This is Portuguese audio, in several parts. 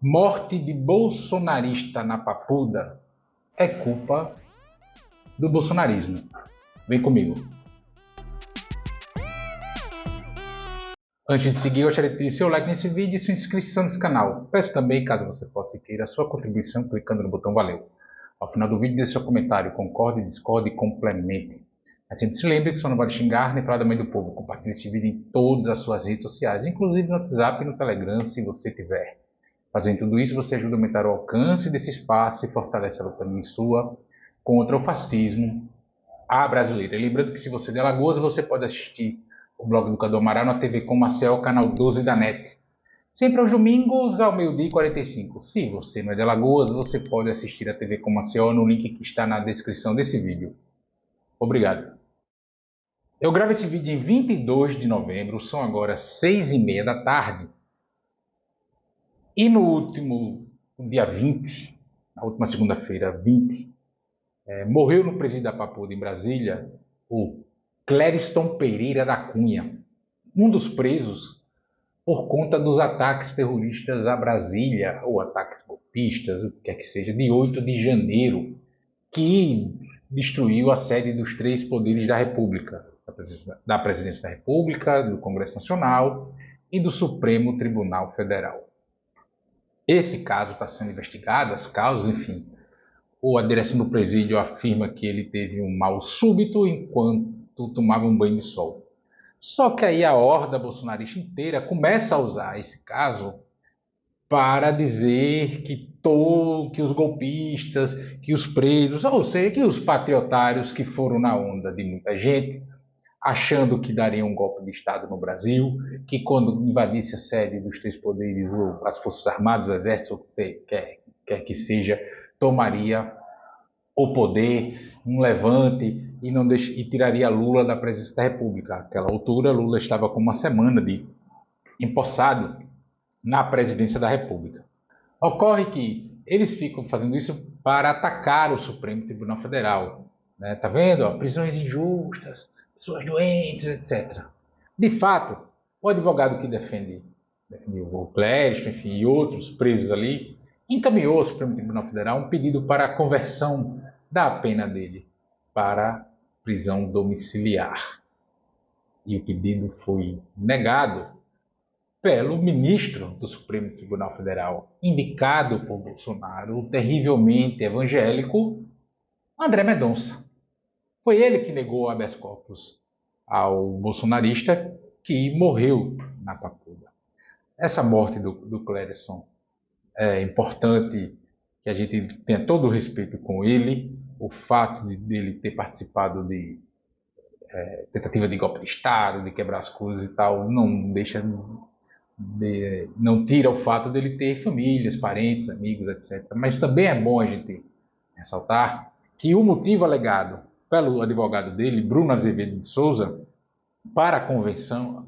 Morte de bolsonarista na Papuda é culpa do bolsonarismo. Vem comigo. Antes de seguir, eu gostaria de pedir seu like nesse vídeo e sua inscrição nesse canal. Peço também, caso você possa queira, a sua contribuição clicando no botão valeu. Ao final do vídeo, deixe seu comentário, concorde, discorde e complemente. Mas sempre se lembre que só não vale xingar nem falar da mãe do povo. Compartilhe esse vídeo em todas as suas redes sociais, inclusive no WhatsApp e no Telegram, se você tiver. Fazendo tudo isso, você ajuda a aumentar o alcance desse espaço e fortalece a luta minha sua contra o fascismo à brasileira. E lembrando que se você é de Alagoas, você pode assistir o blog do Cadu Amaral na TV Com Marcel, canal 12 da NET. Sempre aos domingos, ao meio-dia e 45. Se você não é de Alagoas, você pode assistir a TV Com Marcel no link que está na descrição desse vídeo. Obrigado. Eu gravo esse vídeo em 22 de novembro, são agora 6h30 da tarde. E no último dia 20, na última segunda-feira, 20, morreu no presídio da Papuda, em Brasília, o Clériston Pereira da Cunha, um dos presos por conta dos ataques terroristas a Brasília, ou ataques golpistas, o que quer que seja, de 8 de janeiro, que destruiu a sede dos três poderes da República, da Presidência da República, do Congresso Nacional e do Supremo Tribunal Federal. Esse caso está sendo investigado, as causas, enfim. A direção do presídio afirma que ele teve um mal súbito enquanto tomava um banho de sol. Só que aí a horda bolsonarista inteira começa a usar esse caso para dizer que os golpistas, que os presos, ou seja, que os patriotários que foram na onda de muita gente, achando que daria um golpe de Estado no Brasil, que quando invadisse a sede dos três poderes, as Forças Armadas, o Exército, quer que seja, tomaria o poder, um levante e tiraria Lula da presidência da República. Naquela altura, Lula estava com uma semana de empossado na presidência da República. Ocorre que eles ficam fazendo isso para atacar o Supremo Tribunal Federal. Tá vendo? Prisões injustas, pessoas doentes, etc. De fato, o advogado que defende o Clériston, enfim, e outros presos ali, encaminhou ao Supremo Tribunal Federal um pedido para a conversão da pena dele para prisão domiciliar. E o pedido foi negado pelo ministro do Supremo Tribunal Federal, indicado por Bolsonaro, o terrivelmente evangélico André Mendonça. Foi ele que negou o habeas corpus ao bolsonarista que morreu na Papuda. Essa morte do Clériston é importante que a gente tenha todo o respeito com ele. O fato dele ter participado de tentativa de golpe de Estado, de quebrar as coisas e tal, não tira o fato dele ter famílias, parentes, amigos, etc. Mas também é bom a gente ressaltar que o motivo alegado pelo advogado dele, Bruno Azevedo de Souza, para a conversão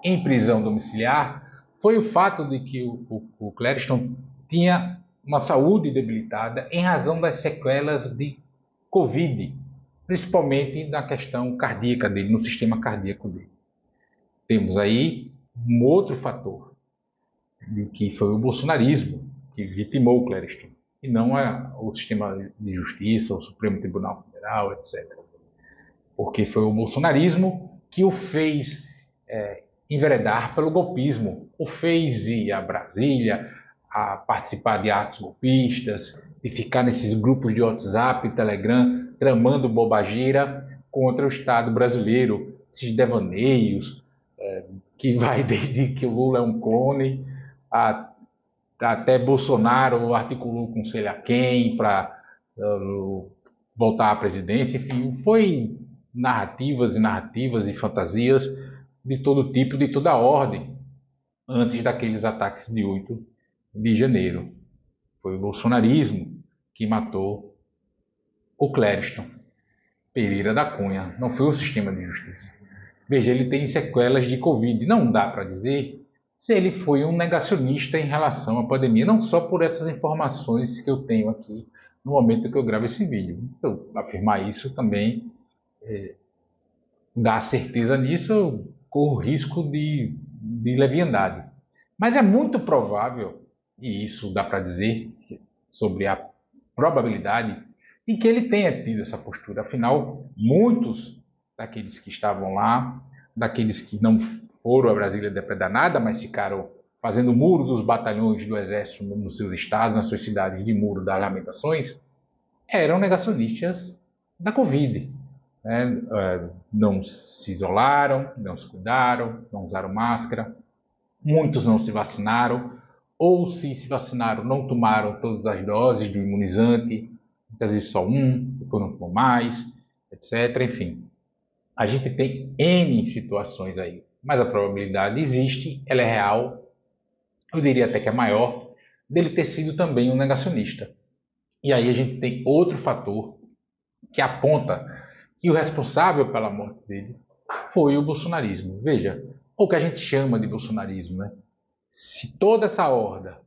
em prisão domiciliar, foi o fato de que o Clériston tinha uma saúde debilitada em razão das sequelas de Covid, principalmente na questão cardíaca dele, no sistema cardíaco dele. Temos aí um outro fator, que foi o bolsonarismo, que vitimou o Clériston, e não o sistema de justiça, o Supremo Tribunal Federal, etc. Porque foi o bolsonarismo que o fez enveredar pelo golpismo, o fez ir a Brasília, a participar de atos golpistas, de ficar nesses grupos de WhatsApp e Telegram, tramando bobageira contra o Estado brasileiro, esses devaneios, que vai desde que o Lula é um clone, até Bolsonaro articulou com sei lá quem para voltar à presidência, enfim, foi narrativas e fantasias de todo tipo, de toda ordem, antes daqueles ataques de 8 de janeiro. Foi o bolsonarismo que matou o Clériston Pereira da Cunha, não foi o sistema de justiça. Veja, ele tem sequelas de Covid, não dá para dizer se ele foi um negacionista em relação à pandemia, não só por essas informações que eu tenho aqui no momento que eu gravo esse vídeo. Então, afirmar isso também dar certeza nisso, corre o risco de leviandade. Mas é muito provável, e isso dá para dizer sobre a probabilidade, de que ele tenha tido essa postura. Afinal, muitos daqueles que estavam lá, daqueles que não foram a Brasília depredar nada, mas ficaram fazendo o muro dos batalhões do Exército nos seus estados, nas suas cidades, de muro das lamentações, eram negacionistas da Covid. Né? Não se isolaram, não se cuidaram, não usaram máscara, muitos não se vacinaram, ou se vacinaram, não tomaram todas as doses do imunizante, muitas vezes só um, depois não tomou mais, etc. Enfim, a gente tem N situações aí, mas a probabilidade existe, ela é real, eu diria até que é maior, dele ter sido também um negacionista. E aí a gente tem outro fator que aponta que o responsável pela morte dele foi o bolsonarismo. Veja, o que a gente chama de bolsonarismo, né? Se toda essa horda,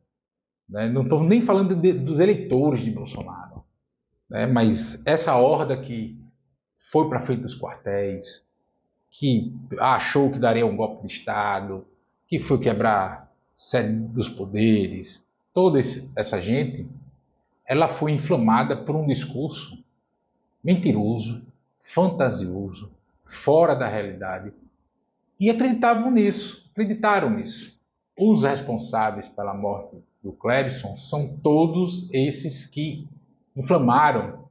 né, não estou nem falando dos eleitores de Bolsonaro, né, mas essa horda que foi para frente dos quartéis, que achou que daria um golpe de Estado, que foi quebrar sede dos poderes, toda essa gente, ela foi inflamada por um discurso mentiroso, fantasioso, fora da realidade, e acreditaram nisso. Os responsáveis pela morte do Clériston são todos esses que inflamaram,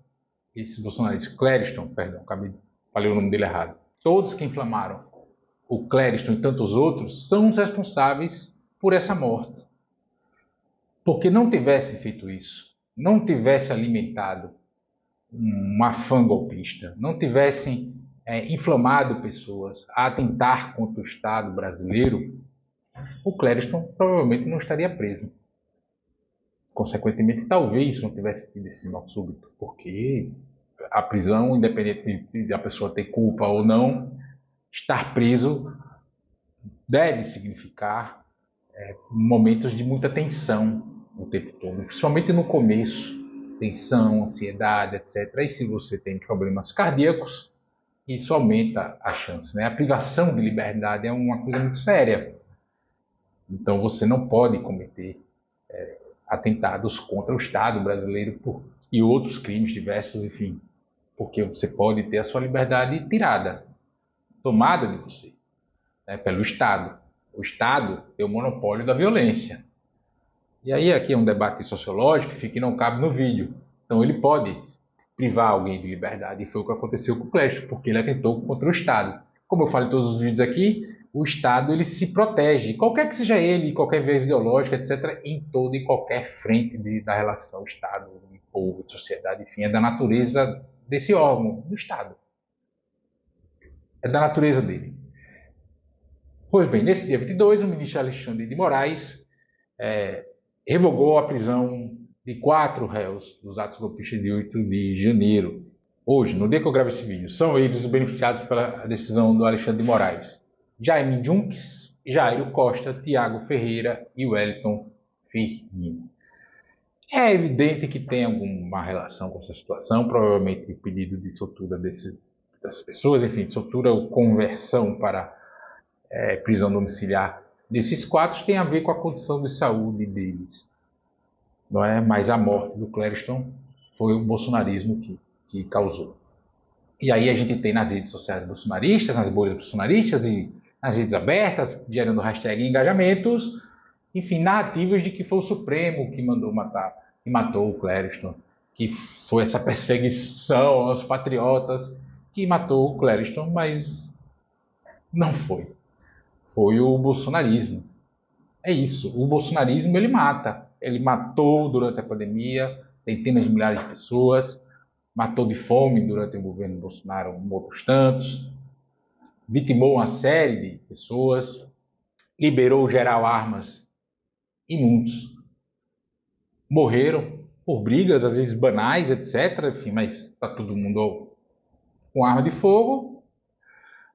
esses bolsonaristas, Clériston, perdão, falei o nome dele errado. Todos que inflamaram o Clériston e tantos outros são os responsáveis por essa morte. Porque não tivesse feito isso, não tivesse alimentado um afã golpista, não tivessem inflamado pessoas a atentar contra o Estado brasileiro, o Clériston provavelmente não estaria preso. Consequentemente, talvez não tivesse tido esse mal súbito, porque a prisão, independente de a pessoa ter culpa ou não, estar preso deve significar momentos de muita tensão o tempo todo, principalmente no começo, tensão, ansiedade, etc. E se você tem problemas cardíacos, isso aumenta a chance, né? A privação de liberdade é uma coisa muito séria. Então você não pode cometer atentados contra o Estado brasileiro e outros crimes diversos, enfim, porque você pode ter a sua liberdade tirada, tomada de você, né, pelo Estado. O Estado tem o monopólio da violência. E aí aqui é um debate sociológico que não cabe no vídeo. Então ele pode privar alguém de liberdade, e foi o que aconteceu com o Clériston, porque ele atentou contra o Estado. Como eu falo em todos os vídeos aqui, o Estado ele se protege, qualquer que seja ele, qualquer viés ideológico, etc., em toda e qualquer frente da relação Estado, de povo, de sociedade, enfim, é da natureza desse órgão, do Estado. É da natureza dele. Pois bem, nesse dia 22, o ministro Alexandre de Moraes revogou a prisão de 4 réus dos atos golpistas de 8 de janeiro. Hoje, no dia que eu gravo esse vídeo, são eles os beneficiados pela decisão do Alexandre de Moraes. Jaime Junques, Jairo Costa, Tiago Ferreira e Wellington Firmino. É evidente que tem alguma relação com essa situação, provavelmente o pedido de soltura dessas pessoas, enfim, soltura ou conversão para prisão domiciliar desses 4 tem a ver com a condição de saúde deles. Não é? Mas a morte do Clériston foi o bolsonarismo que causou. E aí a gente tem nas redes sociais bolsonaristas, nas bolhas bolsonaristas e nas redes abertas, gerando hashtag engajamentos, enfim, narrativas de que foi o Supremo que mandou matar, que matou o Clériston, que foi essa perseguição aos patriotas que matou o Clériston, mas não foi. Foi o bolsonarismo. É isso, o bolsonarismo ele mata. Ele matou durante a pandemia centenas de milhares de pessoas, matou de fome durante o governo Bolsonaro outros tantos, vitimou uma série de pessoas, liberou geral armas e muitos morreram por brigas, às vezes banais, etc. Enfim, mas está todo mundo com arma de fogo,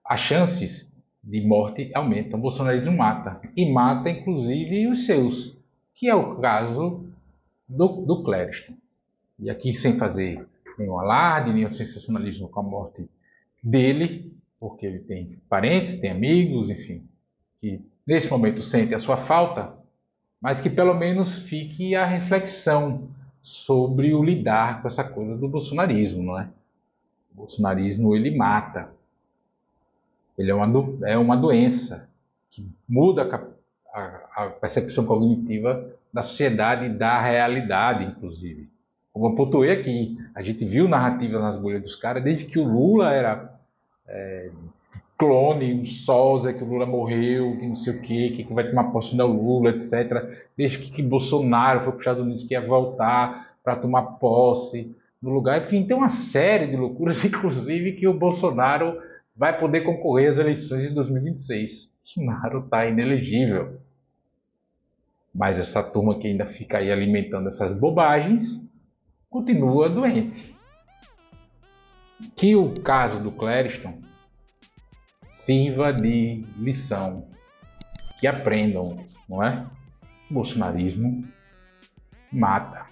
as chances de morte aumentam. O bolsonarismo mata. E mata, inclusive, os seus, que é o caso do Clériston. E aqui, sem fazer nenhum alarde, nenhum sensacionalismo com a morte dele, porque ele tem parentes, tem amigos, enfim, que nesse momento sentem a sua falta, mas que pelo menos fique a reflexão sobre o lidar com essa coisa do bolsonarismo, não é? O bolsonarismo, ele mata. Ele é uma doença que muda a percepção cognitiva da sociedade e da realidade, inclusive. Como eu pontuei aqui, a gente viu narrativas nas bolhas dos caras desde que o Lula era clone, um sósia, que o Lula morreu, que não sei o quê, que vai tomar posse do Lula, etc. Desde que Bolsonaro foi para os Estados Unidos, que ia voltar para tomar posse no lugar. Enfim, tem uma série de loucuras, inclusive que o Bolsonaro vai poder concorrer às eleições de 2026. Bolsonaro está inelegível. Mas essa turma que ainda fica aí alimentando essas bobagens continua doente. Que o caso do Clériston sirva de lição, que aprendam, não é? O bolsonarismo mata.